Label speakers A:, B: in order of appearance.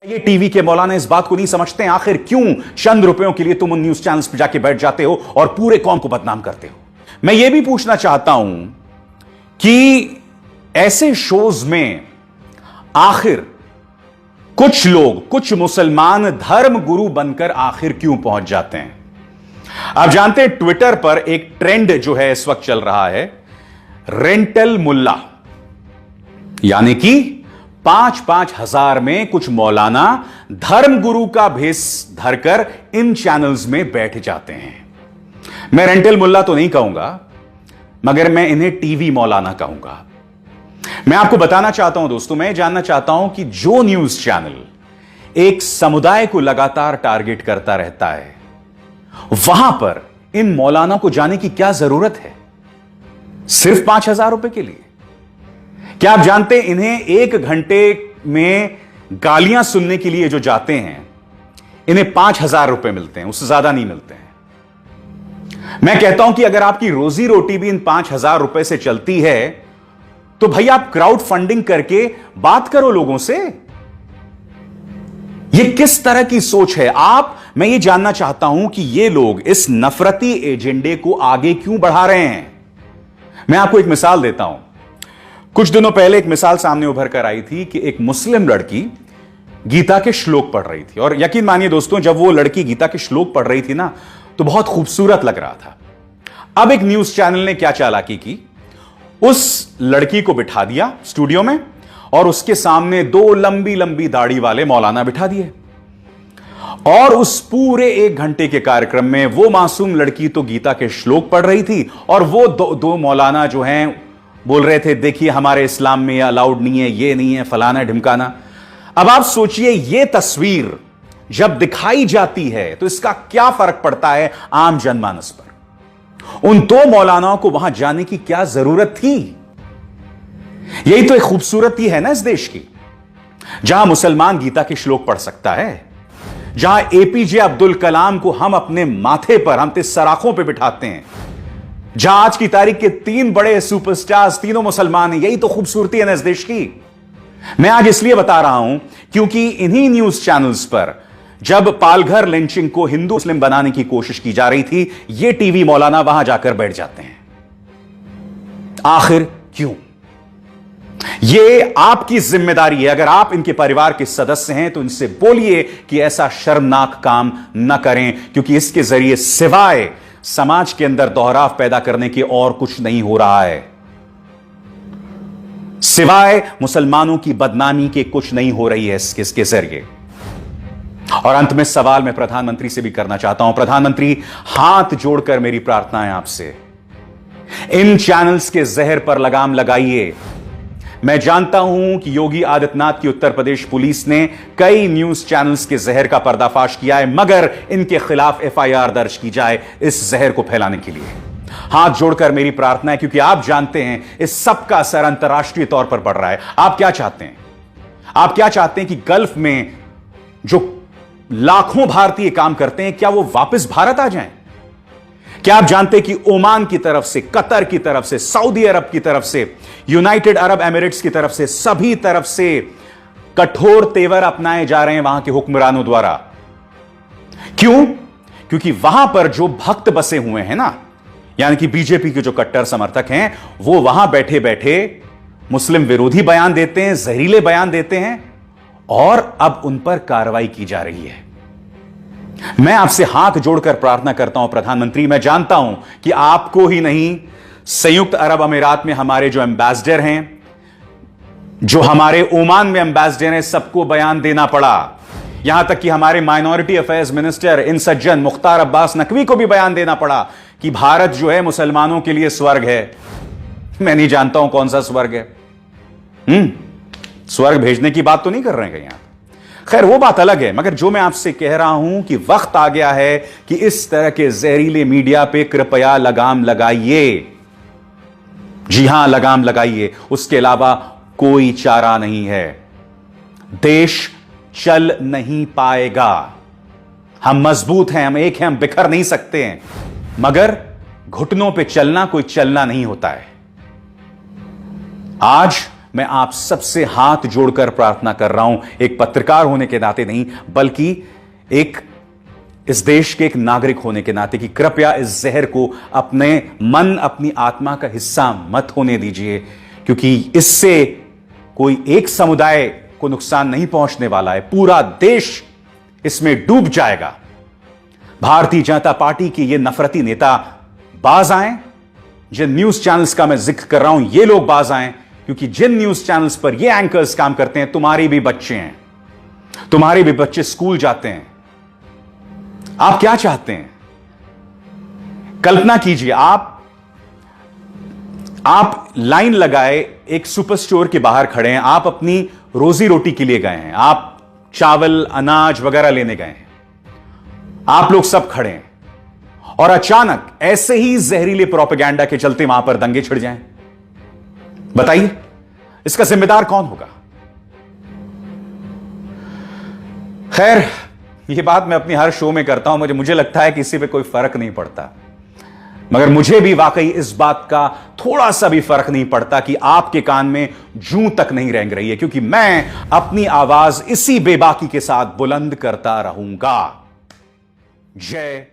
A: ये टीवी के मौलाना इस बात को नहीं समझते हैं आखिर क्यों चंद रुपयों के लिए तुम उन न्यूज चैनल्स पर जाके बैठ जाते हो और पूरे कौम को बदनाम करते हो। मैं ये भी पूछना चाहता हूं कि ऐसे शोज में आखिर कुछ लोग, कुछ मुसलमान धर्म गुरु बनकर आखिर क्यों पहुंच जाते हैं। आप जानते हैं ट्विटर पर एक ट्रेंड जो है इस वक्त चल रहा है, रेंटल मुल्ला, यानी कि 5-5 हजार में कुछ मौलाना धर्म गुरु का भेष धरकर इन चैनल्स में बैठ जाते हैं। मैं रेंटल मुल्ला तो नहीं कहूंगा, मगर मैं इन्हें टीवी मौलाना कहूंगा। मैं आपको बताना चाहता हूं दोस्तों, मैं जानना चाहता हूं कि जो न्यूज चैनल एक समुदाय को लगातार टारगेट करता रहता है, वहां पर इन मौलाना को जाने की क्या जरूरत है सिर्फ 5,000 रुपए के लिए। क्या आप जानते हैं इन्हें 1 घंटे में गालियां सुनने के लिए जो जाते हैं, इन्हें 5,000 रुपए मिलते हैं, उससे ज्यादा नहीं मिलते हैं। मैं कहता हूं कि अगर आपकी रोजी रोटी भी इन 5,000 रुपए से चलती है तो भाई आप क्राउड फंडिंग करके बात करो लोगों से। यह किस तरह की सोच है मैं ये जानना चाहता हूं कि ये लोग इस नफरती एजेंडे को आगे क्यों बढ़ा रहे हैं। मैं आपको एक मिसाल देता हूं। कुछ दिनों पहले एक मिसाल सामने उभर कर आई थी कि एक मुस्लिम लड़की गीता के श्लोक पढ़ रही थी, और यकीन मानिए दोस्तों, जब वो लड़की गीता के श्लोक पढ़ रही थी ना, तो बहुत खूबसूरत लग रहा था। अब एक न्यूज चैनल ने क्या चालाकी की, उस लड़की को बिठा दिया स्टूडियो में और उसके सामने 2 लंबी लंबी दाढ़ी वाले मौलाना बिठा दिए, और उस पूरे 1 घंटे के कार्यक्रम में वो मासूम लड़की तो गीता के श्लोक पढ़ रही थी और वो दो मौलाना जो हैं बोल रहे थे, देखिए हमारे इस्लाम में यह अलाउड नहीं है, ये नहीं है, फलाना ढिमकाना। अब आप सोचिए, ये तस्वीर जब दिखाई जाती है तो इसका क्या फर्क पड़ता है आम जनमानस पर। उन 2 मौलानाओं को वहां जाने की क्या जरूरत थी। यही तो एक खूबसूरती है ना इस देश की, जहां मुसलमान गीता के श्लोक पढ़ सकता है, जहां एपीजे अब्दुल कलाम को हम अपने माथे पर, हम सराखों पर बिठाते हैं, जहां आज की तारीख के 3 बड़े सुपरस्टार्स तीनों मुसलमान हैं। यही तो खूबसूरती है ना इस देश की। मैं आज इसलिए बता रहा हूं क्योंकि इन्हीं न्यूज चैनल्स पर जब पालघर लिंचिंग को हिंदू मुस्लिम बनाने की कोशिश की जा रही थी, ये टीवी मौलाना वहां जाकर बैठ जाते हैं। आखिर क्यों? ये आपकी जिम्मेदारी है। अगर आप इनके परिवार के सदस्य हैं तो इनसे बोलिए कि ऐसा शर्मनाक काम न करें, क्योंकि इसके जरिए सिवाय समाज के अंदर दोहराव पैदा करने के और कुछ नहीं हो रहा है। सिवाय मुसलमानों की बदनामी के कुछ नहीं हो रही है इसके जरिए। और अंत में सवाल मैं प्रधानमंत्री से भी करना चाहता हूं। प्रधानमंत्री, हाथ जोड़कर मेरी प्रार्थना है आपसे, इन चैनल्स के जहर पर लगाम लगाइए। मैं जानता हूं कि योगी आदित्यनाथ की उत्तर प्रदेश पुलिस ने कई न्यूज चैनल्स के जहर का पर्दाफाश किया है, मगर इनके खिलाफ एफआईआर दर्ज की जाए इस जहर को फैलाने के लिए। हाथ जोड़कर मेरी प्रार्थना है, क्योंकि आप जानते हैं इस सब का असर अंतर्राष्ट्रीय तौर पर पड़ रहा है। आप क्या चाहते हैं? आप क्या चाहते हैं कि गल्फ में जो लाखों भारतीय काम करते हैं, क्या वो वापस भारत आ जाएं? क्या आप जानते हैं कि ओमान की तरफ से, कतर की तरफ से, सऊदी अरब की तरफ से, यूनाइटेड अरब एमिरेट्स की तरफ से, सभी तरफ से कठोर तेवर अपनाए जा रहे हैं वहां के हुक्मरानों द्वारा। क्यों? क्योंकि वहां पर जो भक्त बसे हुए हैं ना, यानी कि बीजेपी के जो कट्टर समर्थक हैं, वो वहां बैठे बैठे मुस्लिम विरोधी बयान देते हैं, जहरीले बयान देते हैं, और अब उन पर कार्रवाई की जा रही है। मैं आपसे हाथ जोड़कर प्रार्थना करता हूं प्रधानमंत्री, मैं जानता हूं कि आपको ही नहीं, संयुक्त अरब अमीरात में हमारे जो एम्बेसडर हैं, जो हमारे ओमान में एम्बेसडर हैं, सबको बयान देना पड़ा। यहां तक कि हमारे माइनॉरिटी अफेयर्स मिनिस्टर इन सज्जन मुख्तार अब्बास नकवी को भी बयान देना पड़ा कि भारत जो है मुसलमानों के लिए स्वर्ग है। मैं नहीं जानता हूं कौन सा स्वर्ग है। स्वर्ग भेजने की बात तो नहीं कर रहे हैं यहां। खैर, वो बात अलग है, मगर जो मैं आपसे कह रहा हूं कि वक्त आ गया है कि इस तरह के जहरीले मीडिया पे कृपया लगाम लगाइए। जी हां, लगाम लगाइए। उसके अलावा कोई चारा नहीं है। देश चल नहीं पाएगा। हम मजबूत हैं, हम एक हैं, हम बिखर नहीं सकते हैं, मगर घुटनों पे चलना कोई चलना नहीं होता है। आज मैं आप सबसे हाथ जोड़कर प्रार्थना कर रहा हूं, एक पत्रकार होने के नाते नहीं, बल्कि एक इस देश के एक नागरिक होने के नाते, कि कृपया इस जहर को अपने मन, अपनी आत्मा का हिस्सा मत होने दीजिए, क्योंकि इससे कोई एक समुदाय को नुकसान नहीं पहुंचने वाला है, पूरा देश इसमें डूब जाएगा। भारतीय जनता पार्टी के ये नफरती नेता बाज आए, जिन न्यूज चैनल्स का मैं जिक्र कर रहा हूं, ये लोग बाज आए, क्योंकि जिन न्यूज चैनल्स पर ये एंकर्स काम करते हैं, तुम्हारे भी बच्चे हैं, तुम्हारे भी बच्चे स्कूल जाते हैं। आप क्या चाहते हैं? कल्पना कीजिए, आप लाइन लगाए एक सुपर स्टोर के बाहर खड़े हैं, आप अपनी रोजी रोटी के लिए गए हैं, आप चावल अनाज वगैरह लेने गए हैं, आप लोग सब खड़े हैं, और अचानक ऐसे ही जहरीले प्रोपेगेंडा के चलते वहां पर दंगे छिड़ जाएं। बताइए, इसका जिम्मेदार कौन होगा? खैर, यह बात मैं अपनी हर शो में करता हूं, मुझे लगता है कि इसी पे कोई फर्क नहीं पड़ता, मगर मुझे भी वाकई इस बात का थोड़ा सा भी फर्क नहीं पड़ता कि आपके कान में जूं तक नहीं रेंग रही है, क्योंकि मैं अपनी आवाज इसी बेबाकी के साथ बुलंद करता रहूंगा। जय